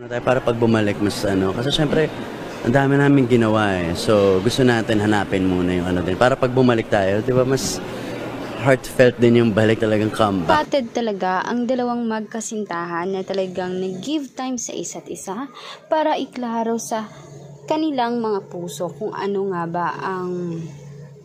Tayo para pag bumalik mas kasi syempre ang dami namin ginawa so gusto natin hanapin muna yung din para pag bumalik tayo, di ba, mas heartfelt din yung balik, talagang comeback. Patid talaga ang dalawang magkasintahan na talagang nag-give time sa isa't isa para iklaro sa kanilang mga puso kung ano nga ba ang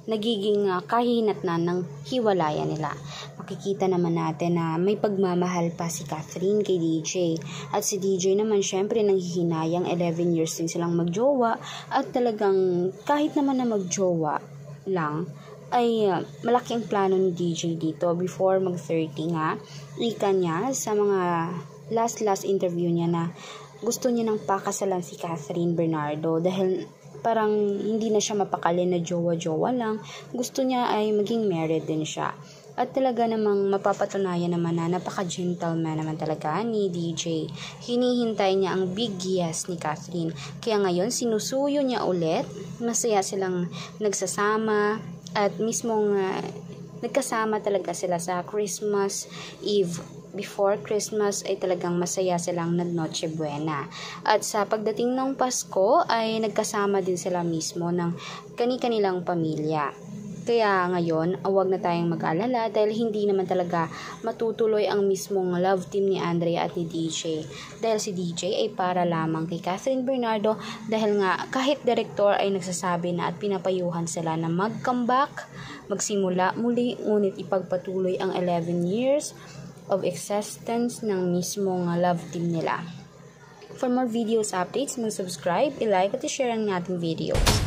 nagiging kahinatnan ng hiwalayan nila. Makikita naman natin na may pagmamahal pa si Catherine kay DJ. At si DJ naman syempre nanghihinayang 11 years din silang magjowa at talagang kahit naman na magjowa lang ay malaki ang plano ni DJ dito before mag 30 nga. Ika niya sa mga last interview niya na gusto niya nang pakasalan si Catherine Bernardo dahil parang hindi na siya mapakali na jowa-jowa lang. Gusto niya ay maging married din siya. At talaga namang mapapatunayan naman na napaka-gentleman naman talaga ni DJ. Hinihintay niya ang big yes ni Catherine. Kaya ngayon sinusuyo niya ulit. Masaya silang nagsasama at mismong nagkasama talaga sila sa Christmas Eve. Before Christmas ay talagang masaya silang nag-Noche Buena. At sa pagdating ng Pasko ay nagkasama din sila mismo ng kani-kanilang pamilya. Kaya ngayon, huwag na tayong mag-alala dahil hindi naman talaga matutuloy ang mismong love team ni Andrea at ni DJ. Dahil si DJ ay para lamang kay Catherine Bernardo dahil nga kahit direktor ay nagsasabi na at pinapayuhan sila na mag-comeback, magsimula muli, ngunit ipagpatuloy ang 11 years of existence ng mismong love team nila. For more videos updates, mag-subscribe, i-like at i-share ang ating videos.